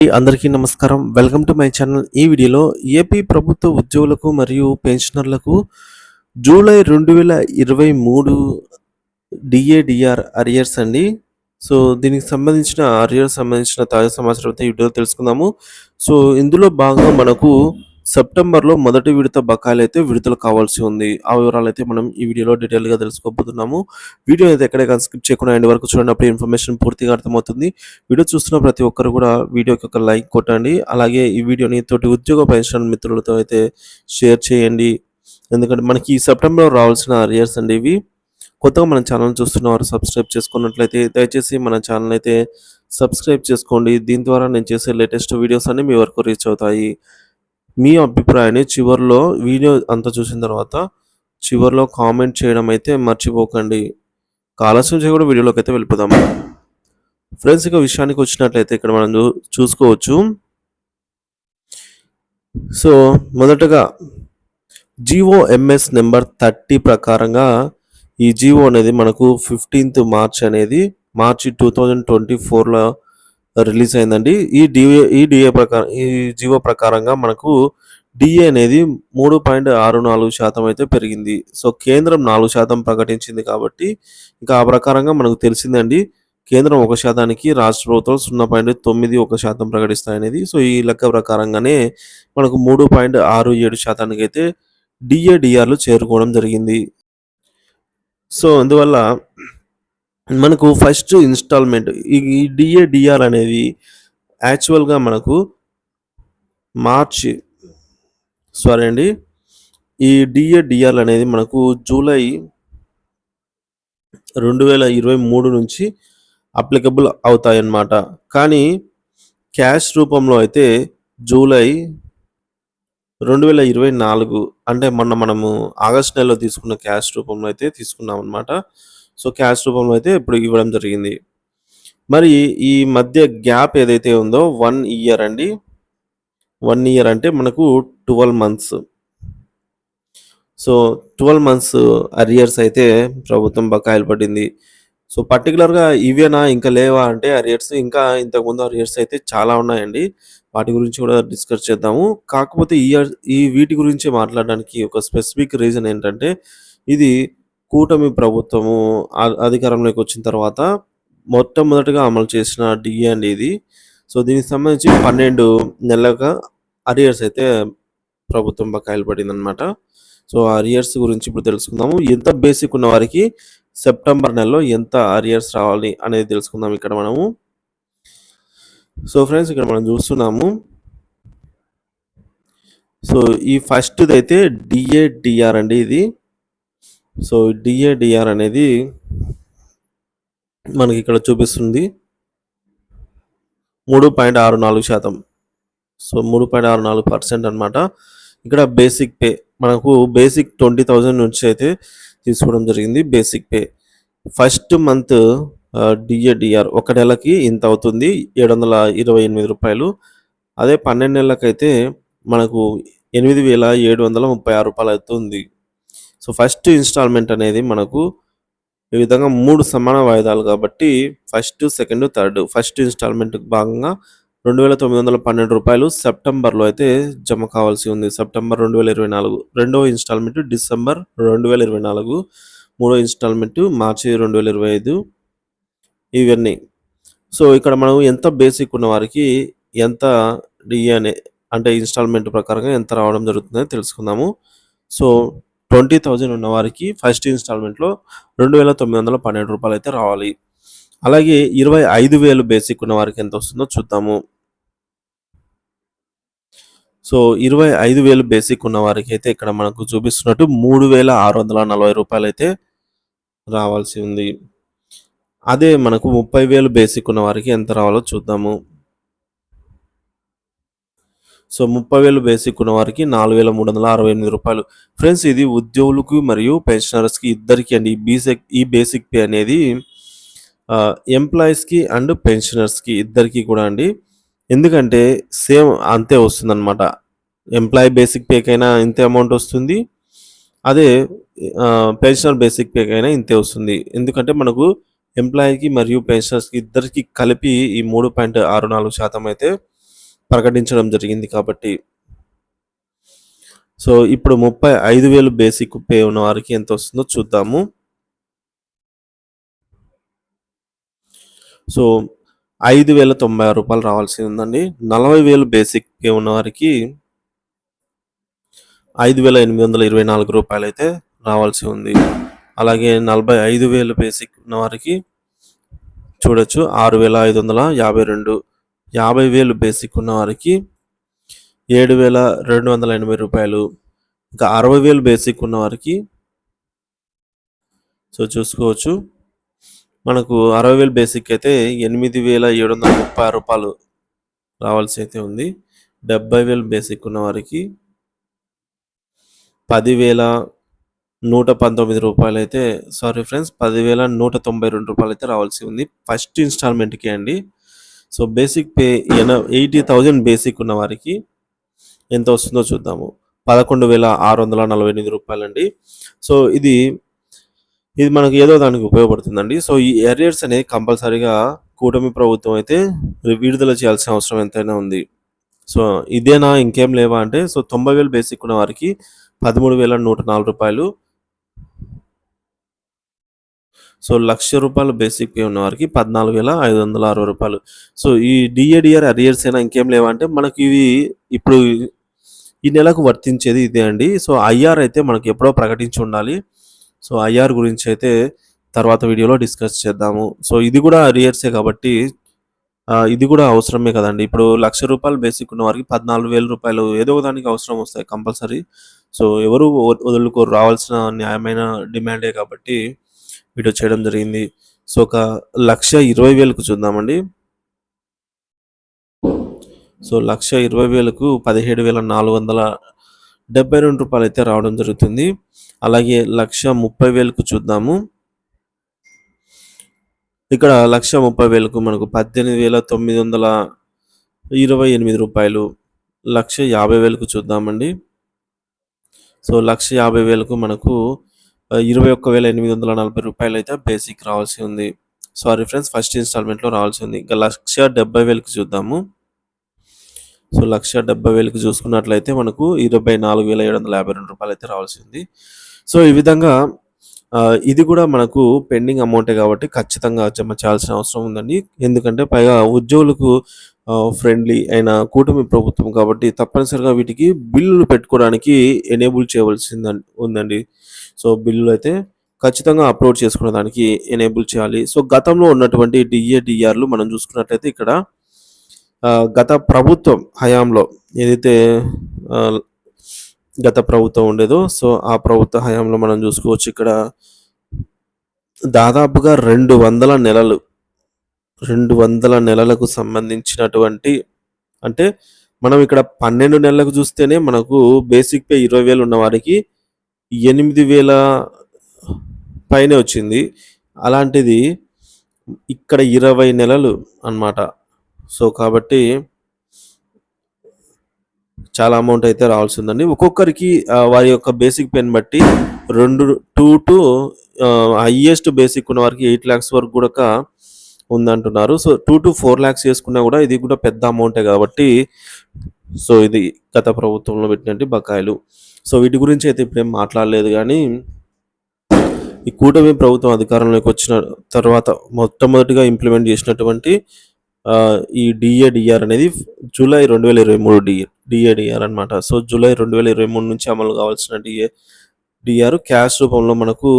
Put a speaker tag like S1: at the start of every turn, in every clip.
S1: అందరికీ నమస్కారం. Welcome to my channel. ఈ వీడియోలో ఏపీ ప్రభుత్వ ఉద్యోగులకు మరియు పెన్షనర్లకు జూలై 2023 డిఏ/డిఆర్ అరియర్స్ అండి. సో, దీనికి సంబంధించిన సంబంధించిన తాజా సమాచారం అయితే ఈ వీడియోలో తెలుసుకుందాము. సో, ఇందులో భాగంగా మనకు సెప్టెంబర్‌లో మొదటి విడత బకాయిలైతే విడుదల కావాల్సి ఉంది. ఆ వివరాలైతే మనం ఈ వీడియోలో డీటెయిల్‌గా తెలుసుకోబోతున్నాము. వీడియో అయితే ఎక్కడ స్కిప్ చేయకుండా ఎండ్ వరకు చూడండి. అప్పుడు ఇన్ఫర్మేషన్ పూర్తిగా అర్థమవుతుంది. వీడియో చూస్తున్న ప్రతి ఒక్కరు కూడా వీడియోకి ఒక లైక్ కొట్టండి. అలాగే ఈ వీడియోని తోటి ఉద్యోగ పెన్షన్ మిత్రులతో అయితే షేర్ చేయండి. ఎందుకంటే మనకి ఈ సెప్టెంబర్‌లో రావాల్సిన అరియర్స్ అండి ఇవి. కొత్తగా మన ఛానల్ చూస్తున్నవారు సబ్స్క్రైబ్ చేసుకున్నట్లయితే దయచేసి మన ఛానల్ అయితే సబ్స్క్రైబ్ చేసుకోండి. దీని ద్వారా నేను చేసే లేటెస్ట్ వీడియోస్ అన్నీ మీ వరకు రీచ్ అవుతాయి. మీ అభిప్రాయాన్ని చివర్లో వీడియో అంతా చూసిన తర్వాత చివర్లో కామెంట్ చేయడం అయితే మర్చిపోకండి. ఆలస్యం చేయకుండా వీడియోలోకి అయితే వెళ్ళిపోదాము. ఫ్రెండ్స్, ఇక విషయానికి వచ్చినట్లయితే ఇక్కడ మనం చూసుకోవచ్చు. సో, మొదటగా జీఓఎంఎస్ నెంబర్ 30 ప్రకారంగా ఈ జీవో అనేది మనకు 15th మార్చ్ అనేది మార్చి 2024లో రిలీజ్ అయిందండి. ఈ జీవో ప్రకారంగా మనకు డిఏ అనేది 3.64% అయితే పెరిగింది. సో, కేంద్రం 4% ప్రకటించింది కాబట్టి ఇంకా ఆ ప్రకారంగా మనకు తెలిసిందండి. కేంద్రం 1%కి రాష్ట్ర ప్రభుత్వం 0.91% ప్రకటిస్తాయనేది. సో, ఈ లెక్క ప్రకారంగానే మనకు 3.67% అయితే డిఏ/డిఆర్‌లు చేరుకోవడం జరిగింది. సో, అందువల్ల మనకు ఫస్ట్ ఇన్‌స్టాల్‌మెంట్ ఈ డిఏ/డిఆర్ అనేది యాక్చువల్‌గా మనకు ఈ డిఏ/డిఆర్‌లు అనేది మనకు జూలై 2023 నుంచి అప్లికబుల్ అవుతాయన్నమాట. కానీ క్యాష్ రూపంలో అయితే జూలై 2024 అంటే మనము ఆగస్టు నెలలో తీసుకున్న క్యాష్ రూపంలో అయితే తీసుకున్నామన్నమాట. సో, క్యాష్ రూపంలో అయితే ఇప్పుడు ఇవ్వడం జరిగింది. మరి ఈ మధ్య గ్యాప్ ఏదైతే ఉందో 1 ఇయర్ అండి. 1 ఇయర్ అంటే మనకు 12 మంత్స్. సో, 12 మంత్స్ అరియర్స్ అయితే ప్రభుత్వం బకాయిలు పడింది. సో, పర్టిక్యులర్‌గా ఇవేనా ఇంకా లేవా అంటే అరియర్స్ ఇంకా ఇంతకుముందు అరియర్స్ అయితే చాలా ఉన్నాయండి. వాటి గురించి కూడా డిస్కస్ చేద్దాము. కాకపోతే వీటి గురించి మాట్లాడడానికి ఒక స్పెసిఫిక్ రీజన్ ఏంటంటే ఇది కూటమి ప్రభుత్వము అధికారంలోకి వచ్చిన తర్వాత మొట్టమొదటిగా అమలు చేసిన డిఏ అండి ఇది. సో, దీనికి సంబంధించి 12 నెలలుగా అరియర్స్ అయితే ప్రభుత్వం బకాయిలు పడిందనమాట. సో, అరియర్స్ గురించి ఇప్పుడు తెలుసుకుందాము. ఎంత బేసిక్ ఉన్న వారికి సెప్టెంబర్ నెలలో ఎంత అరియర్స్ రావాలి అనేది తెలుసుకుందాం ఇక్కడ మనము. సో, ఫ్రెండ్స్, ఇక్కడ మనం చూస్తున్నాము. సో, ఈ ఫస్ట్‌దైతే డిఏ/డిఆర్ అండి ఇది. సో, డిఏ/డిఆర్ అనేది మనకి ఇక్కడ చూపిస్తుంది 3.64%. సో, 3.64% అన్నమాట. ఇక్కడ బేసిక్ పే మనకు బేసిక్ 20,000 నుంచి అయితే తీసుకోవడం జరిగింది బేసిక్ పే. ఫస్ట్ మంత్ డిఏ/డిఆర్ ఒక నెలకి ఇంత అవుతుంది, రూ. 728. అదే 12 నెలలకైతే మనకు రూ. 8,736 అవుతుంది. సో, ఫస్ట్ ఇన్‌స్టాల్‌మెంట్ అనేది మనకు ఈ విధంగా 3 సమాన వాయిదాలు కాబట్టి ఫస్ట్, సెకండ్, థర్డ్. ఫస్ట్ ఇన్‌స్టాల్‌మెంట్‌కి భాగంగా రూ. 2,912 సెప్టెంబర్‌లో అయితే జమ కావాల్సి ఉంది. సెప్టెంబర్ 2024. రెండవ ఇన్‌స్టాల్‌మెంట్ డిసెంబర్ 2024. మూడో ఇన్‌స్టాల్‌మెంట్ మార్చి 2025. ఇవన్నీ. సో, ఇక్కడ మనం ఎంత బేసిక్ ఉన్న వారికి ఎంత డిఏ అంటే ఇన్‌స్టాల్‌మెంట్ ప్రకారంగా ఎంత రావడం జరుగుతుందని తెలుసుకుందాము. సో, 20,000 ఉన్న వారికి ఫస్ట్ ఇన్‌స్టాల్‌మెంట్‌లో రూ. 2,912 అయితే రావాలి. అలాగే 25,000 బేసిక్ ఉన్న వారికి ఎంత వస్తుందో చూద్దాము. సో, 25,000 బేసిక్ ఉన్న వారికి అయితే ఇక్కడ మనకు చూపిస్తున్నట్టు రూ. 3,640 అయితే రావాల్సి ఉంది. అదే మనకు 30,000 బేసిక్ ఉన్న వారికి ఎంత రావాలో చూద్దాము. సో, 30,000 బేసిక్ ఉన్న వారికి రూ. 4,368. ఫ్రెండ్స్, ఇది ఉద్యోగులకు మరియు పెన్షనర్స్‌కి ఇద్దరికీ అండి. ఈ బేసిక్ పే అనేది ఎంప్లాయీస్‌కి అండ్ పెన్షనర్స్‌కి ఇద్దరికీ కూడా అండి. ఎందుకంటే సేమ్ అంతే వస్తుందన్నమాట. ఎంప్లాయీ బేసిక్ పేకైనా ఇంతే అమౌంట్ వస్తుంది. అదే పెన్షనర్ బేసిక్ పేకైనా ఇంతే వస్తుంది. ఎందుకంటే మనకు ఎంప్లాయీకి మరియు పెన్షనర్స్‌కి ఇద్దరికీ కలిపి ఈ 3.64% అయితే ప్రకటించడం జరిగింది కాబట్టి. సో ఇప్పుడు 35,000 బేసిక్ పే ఉన్న వారికి ఎంత వస్తుందో చూద్దాము. సో రూ. 5,096 రావాల్సి ఉందండి. 40,000 బేసిక్ పే ఉన్న వారికి రూ. 5,824 అయితే రావాల్సి ఉంది. అలాగే 45,000 బేసిక్ ఉన్న వారికి చూడొచ్చు 6,552. 50,000 బేసిక్ ఉన్న వారికి రూ. 7,280. ఇంకా 60,000 బేసిక్ ఉన్న వారికి సో చూసుకోవచ్చు మనకు 60,000 బేసిక్ అయితే రూ. 8,736 రావాల్సి అయితే ఉంది. 70,000 బేసిక్ ఉన్న వారికి రూ. 10,119 అయితే సారీ ఫ్రెండ్స్ రూ. 10,192 అయితే రావాల్సి ఉంది ఫస్ట్ ఇన్స్టాల్మెంట్కి అండి. సో బేసిక్ పే 80,000 బేసిక్ ఉన్న వారికి ఎంత వస్తుందో చూద్దాము. రూ. 11,648 అండి. సో ఇది మనకు ఏదో దానికి ఉపయోగపడుతుందండి. సో ఈ ఎరియర్స్ అనేది కంపల్సరీగా కూటమి ప్రభుత్వం అయితే విడుదల చేయాల్సిన అవసరం ఎంతైనా ఉంది. సో ఇదేనా ఇంకేం లేవా అంటే సో 90,000 బేసిక్ ఉన్న వారికి రూ. 13,104. సో ₹1,00,000 బేసిక్ పే ఉన్న వారికి రూ. 14,560. సో ఈ డిఏడిఆర్ అరియర్స్ అయినా ఇంకేం లేవా అంటే మనకి ఇవి ఇప్పుడు ఈ నెలకు వర్తించేది ఇదే అండి. సో ఐఆర్ అయితే మనకి ఎప్పుడో ప్రకటించి ఉండాలి. సో ఐఆర్ గురించి అయితే తర్వాత వీడియోలో డిస్కస్ చేద్దాము. సో ఇది కూడా అరియర్సే కాబట్టి ఇది కూడా అవసరమే కదండి. ఇప్పుడు ₹1,00,000 బేసిక్ ఉన్న వారికి రూ. 14,000 ఏదో దానికి అవసరం వస్తాయి కంపల్సరీ. సో ఎవరు వదులుకోరు, రావాల్సిన న్యాయమైన డిమాండే కాబట్టి వీడియో చేయడం జరిగింది. సో ఒక 1,20,000కు చూద్దామండి. సో 1,20,000కు రూ. 17,472 అయితే రావడం జరుగుతుంది. అలాగే 1,30,000కు చూద్దాము. ఇక్కడ 1,30,000కు మనకు రూ. 18,928. 1,50,000కు చూద్దామండి. సో 1,50,000కు మనకు రూ. 21,840 అయితే బేసిక్ రావాల్సి ఉంది. సారీ ఫ్రెండ్స్ ఫస్ట్ ఇన్స్టాల్మెంట్లో రావాల్సి ఉంది. ఇంకా 1,70,000కు చూద్దాము. సో 1,70,000కు చూసుకున్నట్లయితే మనకు రూ. 24,752 అయితే రావాల్సి ఉంది. సో ఈ విధంగా ఇది కూడా మనకు పెండింగ్ అమౌంటే కాబట్టి ఖచ్చితంగా జమ చేయాల్సిన అవసరం ఉందండి. ఎందుకంటే పైగా ఉద్యోగులకు ఫ్రెండ్లీ అయిన కూటమి ప్రభుత్వం కాబట్టి తప్పనిసరిగా వీటికి బిల్లులు పెట్టుకోవడానికి ఎనేబుల్ చేయవలసింది ఉందండి. సో బిల్లులు అయితే ఖచ్చితంగా అప్లోడ్ చేసుకునే దానికి ఎనేబుల్ చేయాలి. సో గతంలో ఉన్నటువంటి డిఏడిఆర్లు మనం చూసుకున్నట్లయితే ఇక్కడ గత ప్రభుత్వం హయాంలో ఏదైతే గత ప్రభుత్వం ఉండేదో సో ఆ ప్రభుత్వ హయాంలో మనం చూసుకోవచ్చు ఇక్కడ దాదాపుగా 200 నెలలకు సంబంధించినటువంటి అంటే మనం ఇక్కడ 12 నెలలకు చూస్తేనే మనకు బేసిక్ పే 20,000 ఉన్న వారికి 8,000 పైనే వచ్చింది. అలాంటిది ఇక్కడ 20 నెలలు అన్నమాట. సో కాబట్టి చాలా అమౌంట్ అయితే రావాల్సి ఉందండి. ఒక్కొక్కరికి వారి యొక్క బేసిక్ పేని బట్టి 2 టు హైయెస్ట్ బేసిక్ ఉన్న వారికి 8 lakhs వరకు కూడా ఉందంటున్నారు. సో 2 to 4 lakhs చేసుకున్నా కూడా ఇది కూడా పెద్ద అమౌంటే కాబట్టి సో ఇది గత ప్రభుత్వంలో పెట్టినట్టు బకాయిలు. సో వీటి గురించి అయితే ఇప్పుడేం మాట్లాడలేదు కానీ ఈ కూటమి ప్రభుత్వం అధికారంలోకి వచ్చిన తర్వాత మొట్టమొదటిగా ఇంప్లిమెంట్ చేసినటువంటి ఈ డిఏడిఆర్ అనేది జూలై 2023 డిఏడిఆర్ అనమాట. సో జూలై 2023 నుంచి అమలు కావాల్సిన డిఆర్ క్యాష్ రూపంలో మనకు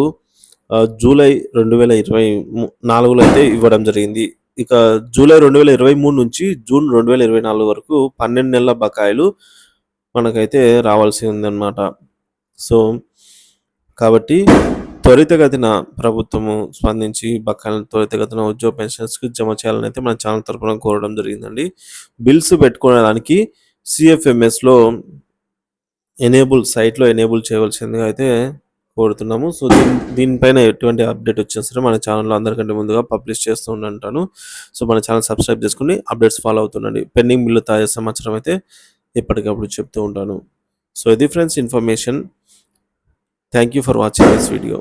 S1: జూలై 2024లో అయితే ఇవ్వడం జరిగింది. ఇక జూలై 2023 నుంచి జూన్ 2024 వరకు 12 నెలల బకాయిలు మనకైతే రావాల్సి ఉందన్నమాట. సో కాబట్టి త్వరితగతిన ప్రభుత్వము స్పందించి బకాయిలను త్వరితగతిన ఉద్యోగ పెన్షన్స్కి జమ చేయాలని అయితే మన ఛానల్ తరపున కోరడం జరిగిందండి. బిల్స్ పెట్టుకోవడానికి సిఎఫ్ఎంఎస్లో సైట్లో ఎనేబుల్ చేయవలసిందిగా అయితే కోరుతున్నాము. సో దీనిపైన ఎటువంటి అప్డేట్ వచ్చినా సరే మన ఛానల్లో అందరికంటే ముందుగా పబ్లిష్ చేస్తూ ఉంటాను. సో మన ఛానల్ సబ్స్క్రైబ్ చేసుకుని అప్డేట్స్ ఫాలో అవుతుండండి. పెండింగ్ బిల్లు తాజా సమాచారం అయితే ఎప్పటికప్పుడు చెప్తూ ఉంటాను. సో ఇది friends information. Thank you for watching this video.